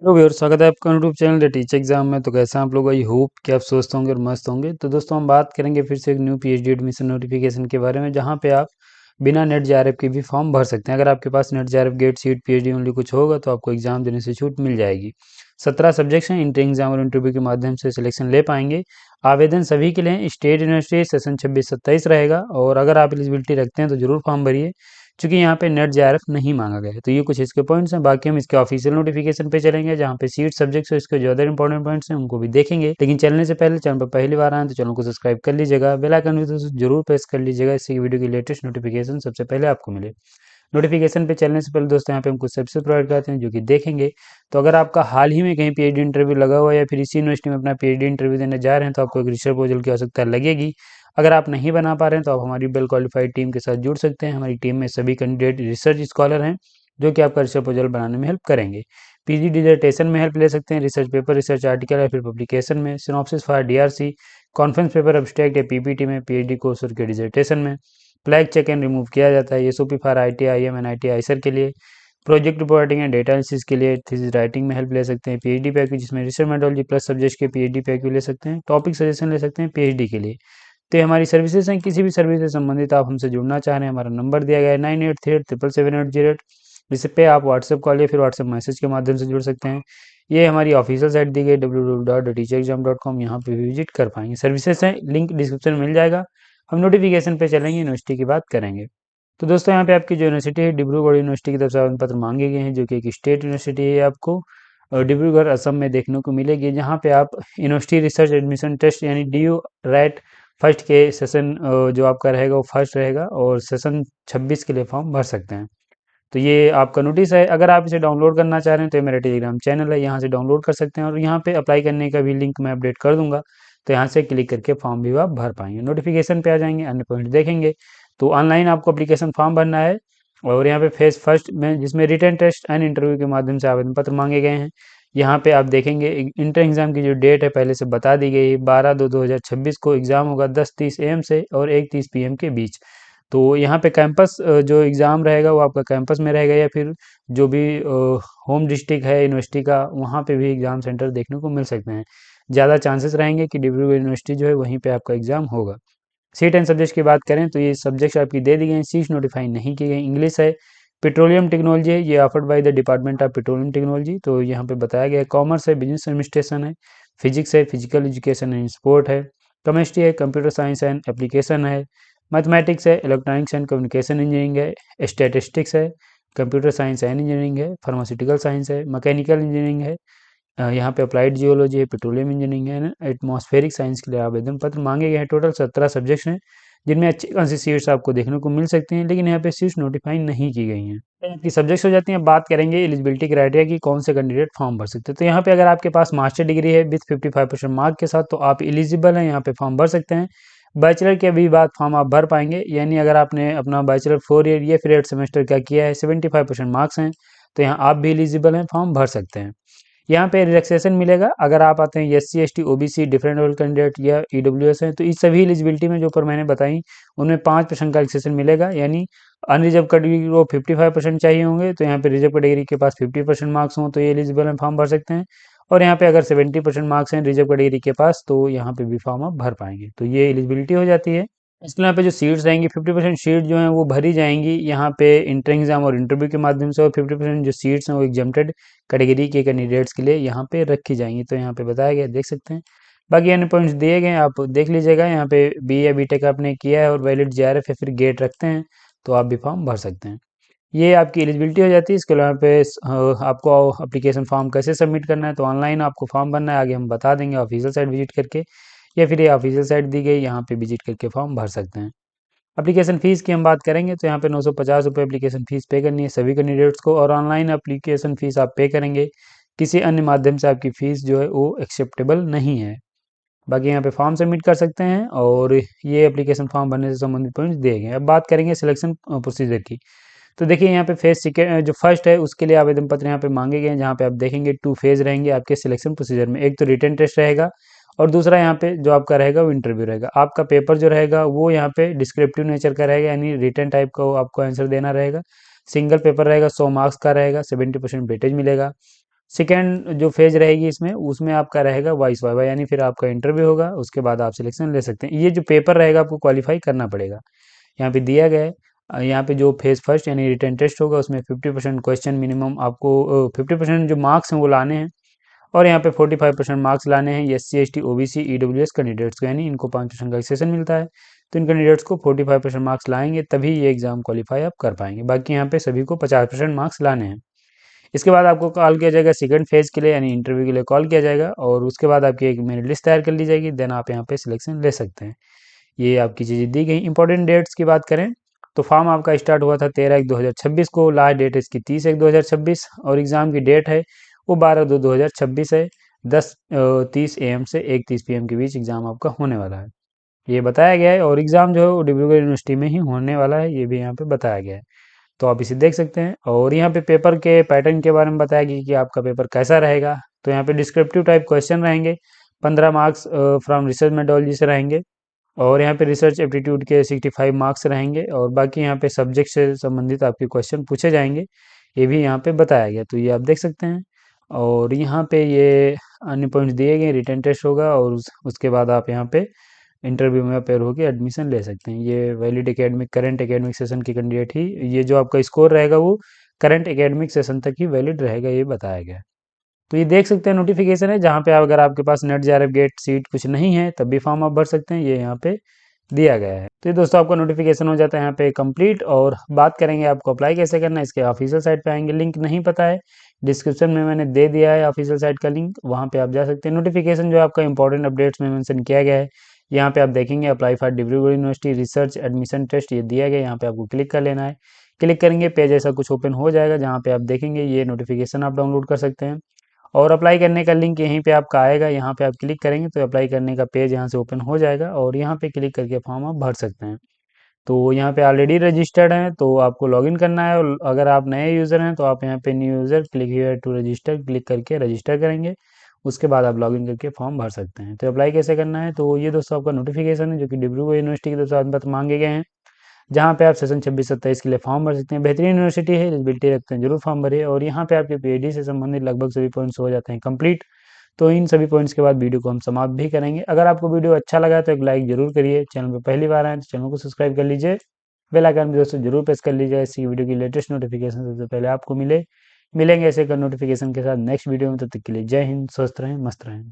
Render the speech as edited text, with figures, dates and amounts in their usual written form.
Hello viewers, स्वागत है आपका YouTube channel the teacher exam में। तो कैसे हैं आप लोग? आई होप कि आप स्वस्थ होंगे और मस्त होंगे। तो दोस्तों, हम बात करेंगे फिर से एक न्यू पीएचडी एडमिशन नोटिफिकेशन के बारे में, जहां पे आप बिना नेट जेआरएफ के भी फॉर्म भर सकते हैं। अगर आपके पास NET JRF GATE SET PhD only कुछ होगा तो आपको एग्जाम देने से छूट मिल जाएगी। 17 सब्जेक्ट्स हैं, इंटर एग्जाम और इंटरव्यू के माध्यम से सिलेक्शन ले पाएंगे। आवेदन सभी के लिए स्टेट यूनिवर्सिटी सेशन 26-27 रहेगा, और अगर आप एलिजिबिलिटी रखते हैं तो जरूर फॉर्म भरिए, क्योंकि यहाँ पे नेट जेआरएफ नहीं मांगा गया है। तो ये कुछ इसके पॉइंट्स हैं। बाकी हम इसके ऑफिशियल नोटिफिकेशन पे चलेंगे, जहाँ पे सीट सब्जेक्ट्स है इसके जो अदर इंपॉर्टेंट पॉइंट्स हैं उनको भी देखेंगे। लेकिन चलने से पहले, चैनल पर पहली बार आए तो चैनल को सब्सक्राइब कर लीजिएगा, बेल आइकन भी तो जरूर प्रेस कर लीजिएगा, इससे वीडियो की लेटेस्ट नोटिफिकेशन सबसे पहले आपको मिले। नोटिफिकेशन पे चलने से पहले दोस्तों, यहाँ पे हम कुछ सर्विसेज प्रोवाइड करते हैं जो कि देखेंगे। तो अगर आपका हाल ही में कहीं पीएचडी इंटरव्यू लगा हुआ है या फिर इसी यूनिवर्सिटी में अपना पीएचडी इंटरव्यू देने जा रहे हैं, तो आपको एक रिसर्च प्रपोजल की आवश्यकता लगेगी। अगर आप नहीं बना पा रहे हैं तो आप हमारी वेल क्वालिफाइड टीम के साथ जुड़ सकते हैं। हमारी टीम में सभी कैंडिडेट रिसर्च स्कॉलर हैं, जो कि आपका रिसर्च प्रपोजल बनाने में हेल्प करेंगे। पीजी डिजर्टेशन में हेल्प ले सकते हैं, रिसर्च पेपर, रिसर्च आर्टिकल या फिर पब्लिकेशन में, synopsis for DRC, conference paper, abstract या पीपीटी में, पीएचडी कोर्स और के डिजर्टेशन में। फ्लैग चेक एंड रिमूव किया जाता है, SOP for IT, IM and IT IISER के लिए। Project reporting and data analysis के लिए थीसिस राइटिंग में हेल्प ले सकते हैं। पीएचडी पैकेज, जिसमें रिसर्च मेथोडोलॉजी प्लस सब्जेक्ट के पीएचडी पैकेज ले सकते हैं। टॉपिक सजेशन ले सकते हैं पीएचडी के लिए। तो ये हमारी सर्विसेज हैं। किसी भी सर्विस से संबंधित आप हमसे जुड़ना चाह रहे हैं, हमारा नंबर दिया गया है 9838777808, जिस पे आप व्हाट्सएप कॉल या फिर व्हाट्सएप मैसेज के माध्यम से जुड़ सकते हैं। ये हमारी ऑफिशियल साइट दी गई www.teacherexam.com, यहाँ पे विजिट कर पाएंगे। सर्विसेज हैं, लिंक डिस्क्रिप्शन में मिल जाएगा। हम नोटिफिकेशन पे चलेंगे, यूनिवर्सिटी की बात करेंगे। तो दोस्तों, यहाँ पे आपकी जो यूनिवर्सिटी है, डिब्रूगढ़ यूनिवर्सिटी की तरफ से आवेदन पत्र मांगे गए हैं, जो कि एक स्टेट यूनिवर्सिटी है। आपको डिब्रूगढ़ असम में देखने को मिलेगी, जहाँ पे आप यूनिवर्सिटी रिसर्च एडमिशन टेस्ट यानी DU रैट फर्स्ट के सेशन जो आपका रहेगा वो फर्स्ट रहेगा, और सेशन 26 के लिए फॉर्म भर सकते हैं। तो ये आपका नोटिस है। अगर आप इसे डाउनलोड करना चाह रहे हैं तो ये मेरा टेलीग्राम चैनल है, यहाँ से डाउनलोड कर सकते हैं, और यहाँ पे अप्लाई करने का भी लिंक मैं अपडेट कर दूंगा। तो यहाँ से क्लिक करके फॉर्म भी आप भर पाएंगे। नोटिफिकेशन पे आ जाएंगे, अन्य पॉइंट देखेंगे। तो ऑनलाइन आपको एप्लीकेशन फॉर्म भरना है, और यहाँ पे फेज फर्स्ट में, जिसमें रिटन टेस्ट एंड इंटरव्यू के माध्यम से आवेदन पत्र मांगे गए हैं। यहाँ पे आप देखेंगे इंटर एग्जाम की जो डेट है पहले से बता दी गई है। 12/2/2026 को एग्जाम होगा 10:30 AM से और 1:30 PM के बीच। तो यहाँ पे कैंपस जो एग्ज़ाम रहेगा वो आपका कैंपस में रहेगा, या फिर जो भी होम डिस्ट्रिक्ट है यूनिवर्सिटी का, वहाँ पे भी एग्ज़ाम सेंटर देखने को मिल सकते हैं। ज़्यादा चांसेस रहेंगे कि डिब्रूगढ़ यूनिवर्सिटी जो है वहीं पे आपका एग्ज़ाम होगा। सीट एंड सब्जेक्ट की बात करें तो ये सब्जेक्ट्स आपकी दे दी गई हैं, सीट्स नोटिफाई नहीं की गई। इंग्लिश है, पेट्रोलियम टेक्नोलॉजी है, ये offered by the department of petroleum technology, तो यहाँ पे बताया गया है। कॉमर्स है, बिजनेस एडमिनिस्ट्रेशन है, फिजिक्स है, फिजिकल एजुकेशन एंड स्पोर्ट है, केमिस्ट्री है, कंप्यूटर साइंस एंड एप्लीकेशन है, मैथमेटिक्स है, इलेक्ट्रॉनिक्स एंड कम्युनिकेशन इंजीनियरिंग है, स्टैटिस्टिक्स है, कंप्यूटर साइंस एंड इंजीनियरिंग है, फार्मास्यूटिकल साइंस है, मैकेनिकल इंजीनियरिंग है, यहाँ पे अप्लाइड जियोलॉजी है, पेट्रोलियम इंजीनियरिंग है, एटमॉस्फेरिक साइंस के लिए आवेदन पत्र मांगे गए हैं। टोटल 17 सब्जेक्ट्स हैं, जिनमें अच्छी खासी सीट्स आपको देखने को मिल सकती हैं, लेकिन यहाँ पे सीट्स नोटिफाई नहीं की गई हैं। आपकी सब्जेक्ट्स हो जाती हैं। बात करेंगे एलिजिबिलिटी क्राइटेरिया की, कौन से कैंडिडेट फॉर्म भर सकते हैं। तो यहाँ पे अगर आपके पास मास्टर डिग्री है विथ 55% मार्क के साथ, तो आप एलिजिबल हैं, यहाँ पे फॉर्म भर सकते हैं। बैचलर के भी बाद फॉर्म आप भर पाएंगे, यानी अगर आपने अपना बैचलर 4 ईयर या फिर 8 सेमेस्टर का किया है, 75% मार्क्स हैं, तो यहाँ आप भी एलिजिबल हैं, फॉर्म भर सकते हैं। यहाँ पे रिलैक्सेशन मिलेगा अगर आप आते हैं SC ST OBC different level candidate या EWS हैं, तो इस सभी एलिजिबिलिटी में जो ऊपर मैंने बताई उनमें 5% का रिलैक्सेशन मिलेगा। यानी अनरिजर्व कैटेगरी को 55% चाहिए होंगे, तो यहाँ पे रिजर्व कैटेगरी के पास 50% मार्क्स हों तो ये एलिजिबल हैं, फॉर्म भर सकते हैं। और यहाँ पे अगर 70% मार्क्स हैं रिजर्व कैटेगरी के पास, तो यहाँ पे भी फॉर्म आप भर पाएंगे। तो ये एलिजिबिलिटी हो जाती है। इसके यहाँ पे जो सीट्स रहेंगी, 50% सीट जो हैं वो भरी जाएंगी यहाँ पे इंटर एग्जाम और इंटरव्यू के माध्यम से, और 50% जो सीट्स हैं वो एग्जम्प्टेड कैटेगरी के कैंडिडेट्स के लिए यहाँ पे रखी जाएंगी। तो यहाँ पे बताया गया, देख सकते हैं। बाकी अन्य पॉइंट्स दिए गए, आप देख लीजिएगा। यहाँ पे BA या BTech आपने किया है और वैलिड JRF या फिर गेट रखते हैं, तो आप भी फॉर्म भर सकते हैं। ये आपकी एलिजिबिलिटी हो जाती है। इसके अलावा पे आपको अप्लीकेशन फॉर्म कैसे सबमिट करना है, तो ऑनलाइन आपको फॉर्म भरना है, आगे हम बता देंगे ऑफिशियल साइट विजिट करके, या फिर ये ऑफिशियल साइट दी गई, यहाँ पे विजिट करके फॉर्म भर सकते हैं। एप्लीकेशन फ़ीस की हम बात करेंगे तो यहाँ पे 950 रुपये एप्लीकेशन फ़ीस पे करनी है सभी कैंडिडेट्स को, और ऑनलाइन एप्लीकेशन फ़ीस आप पे करेंगे, किसी अन्य माध्यम से आपकी फ़ीस जो है वो एक्सेप्टेबल नहीं है। बाकी यहाँ पे फॉर्म सबमिट कर सकते हैं, और ये एप्लीकेशन फॉर्म भरने से संबंधित पॉइंट्स दिए गए हैं। अब बात करेंगे सिलेक्शन प्रोसीजर की। तो देखिए, यहाँ पे फेज सेकेंड जो फर्स्ट है उसके लिए आवेदन पत्र यहाँ पे मांगे गए हैं, जहाँ पे आप देखेंगे 2 फेज रहेंगे आपके सिलेक्शन प्रोसीजर में। एक तो रिटन टेस्ट रहेगा, और दूसरा यहाँ पे जो आपका रहेगा वो इंटरव्यू रहेगा। आपका पेपर जो रहेगा वो यहाँ पे डिस्क्रिप्टिव नेचर का रहेगा, यानी रिटन टाइप का आपको आंसर देना रहेगा। सिंगल पेपर रहेगा, 100 मार्क्स का रहेगा, 70% वेटेज मिलेगा। सेकेंड जो फेज रहेगी इसमें, उसमें आपका रहेगा वॉइस वाइवा, यानी फिर आपका इंटरव्यू होगा, उसके बाद आप सिलेक्शन ले सकते हैं। ये जो पेपर रहेगा आपको क्वालिफाई करना पड़ेगा, यहाँ पे दिया गया है। यहाँ पे जो फेज फर्स्ट यानी रिटन टेस्ट होगा उसमें 50% क्वेश्चन मिनिमम आपको 50% जो मार्क्स हैं वो लाने हैं, और यहाँ पे 45% मार्क्स लाने हैं S C S T O B C E W S candidates को, यानी इनको 5% का एक्सेशन मिलता है। तो इन कैंडिडेट्स को 45% मार्क्स लाएंगे तभी ये एग्जाम क्वालिफाई आप कर पाएंगे, बाकी यहाँ पे सभी को 50% मार्क्स लाने हैं। इसके बाद आपको कॉल किया जाएगा सेकंड फेज के लिए, यानी इंटरव्यू के लिए कॉल किया जाएगा, और उसके बाद आपकी एक मेरिट लिस्ट तैयार कर ली जाएगी, देन आप यहाँ पे सिलेक्शन ले सकते हैं। ये आपकी चीज़ें दी गई। इंपॉर्टेंट डेट्स की बात करें तो फॉर्म आपका स्टार्ट हुआ था 13/1/2026 को, लास्ट डेट है इसकी 30/1/2026, और एग्ज़ाम की डेट है वो 12/2/2026 है। 10:30 AM से 1:30 PM के बीच एग्ज़ाम आपका होने वाला है, ये बताया गया है। और एग्ज़ाम जो है वो डिब्रूगढ़ यूनिवर्सिटी में ही होने वाला है, ये भी यहाँ पे बताया गया है, तो आप इसे देख सकते हैं। और यहाँ पे पेपर के पैटर्न के बारे में बताया गया कि आपका पेपर कैसा रहेगा। तो यहाँ पे डिस्क्रिप्टिव टाइप क्वेश्चन रहेंगे, 15 मार्क्स फ्रॉम रिसर्च मेथोडोलॉजी से रहेंगे, और यहाँ पे रिसर्च एप्टीट्यूड के 65 मार्क्स रहेंगे, और बाकी यहाँ पे सब्जेक्ट से संबंधित आपके क्वेश्चन पूछे जाएंगे, ये भी यहाँ पे बताया गया, तो ये आप देख सकते हैं। और यहाँ पे ये अन्य पॉइंट्स दिए गए, रिटन टेस्ट होगा, और उसके बाद आप यहाँ पे इंटरव्यू में अपेयर होकर एडमिशन ले सकते हैं। ये valid academic current academic session की कैंडिडेट ही, ये जो आपका स्कोर रहेगा वो करंट एकेडमिक सेशन तक ही वैलिड रहेगा, ये बताया गया है। तो ये देख सकते हैं नोटिफिकेशन है, जहाँ पे आप अगर आपके पास नेट जेआरएफ गेट सीट कुछ नहीं है तब भी फॉर्म आप भर सकते हैं, ये यहाँ पे दिया गया है। तो ये दोस्तों आपका नोटिफिकेशन हो जाता है यहाँ पे कंप्लीट। और बात करेंगे आपको अप्लाई कैसे करना है, इसके ऑफिशियल साइट पे आएंगे, लिंक नहीं पता है डिस्क्रिप्शन में मैंने दे दिया है ऑफिशियल साइट का लिंक, वहाँ पे आप जा सकते हैं। नोटिफिकेशन जो आपका इंपॉर्टेंट अपडेट्स में मेंशन किया गया है, यहाँ पे आप देखेंगे apply for Dibrugarh university research admission test, ये दिया गया है, यहाँ पे आपको क्लिक कर लेना है। क्लिक करेंगे पेज ऐसा कुछ ओपन हो जाएगा, जहाँ पे आप देखेंगे ये नोटिफिकेशन आप डाउनलोड कर सकते हैं, और अप्लाई करने का लिंक यहीं पे आपका आएगा, यहाँ पे आप क्लिक करेंगे तो अप्लाई करने का पेज यहाँ से ओपन हो जाएगा, और यहाँ पे क्लिक करके फॉर्म आप भर सकते हैं। तो यहाँ पे ऑलरेडी रजिस्टर्ड हैं तो आपको लॉगिन करना है, और अगर आप नए यूज़र हैं तो आप यहाँ पे new user click here to register click करके रजिस्टर करेंगे, उसके बाद आप लॉगिन करके फॉर्म भर सकते हैं। तो अप्लाई कैसे करना है, तो ये दोस्तों आपका नोटिफिकेशन है जो कि डिब्रूगढ़ यूनिवर्सिटी के दोस्तों अनुमति मांगे गए हैं, जहाँ पे आप सेशन 26-27 के लिए फॉर्म भर सकते हैं। बेहतरीन यूनिवर्सिटी है, एलिजिबिलिटी रखते हैं, जरूर फॉर्म भरिए। और यहाँ पे आपके पीएचडी से संबंधित लगभग सभी पॉइंट्स हो जाते हैं कंप्लीट। तो इन सभी पॉइंट्स के बाद वीडियो को हम समाप्त भी करेंगे। अगर आपको वीडियो अच्छा लगा तो एक लाइक जरूर करिए, चैनल पर पहली बार आए तो चैनल को सब्सक्राइब कर लीजिए, बेल आइकन भी दोस्तों जरूर प्रेस कर लीजिए, ऐसी वीडियो की लेटेस्ट नोटिफिकेशन सबसे पहले आपको मिलेंगे ऐसे नोटिफिकेशन के साथ नेक्स्ट वीडियो में। तब तक के लिए जय हिंद, स्वस्थ रहें, मस्त रहें।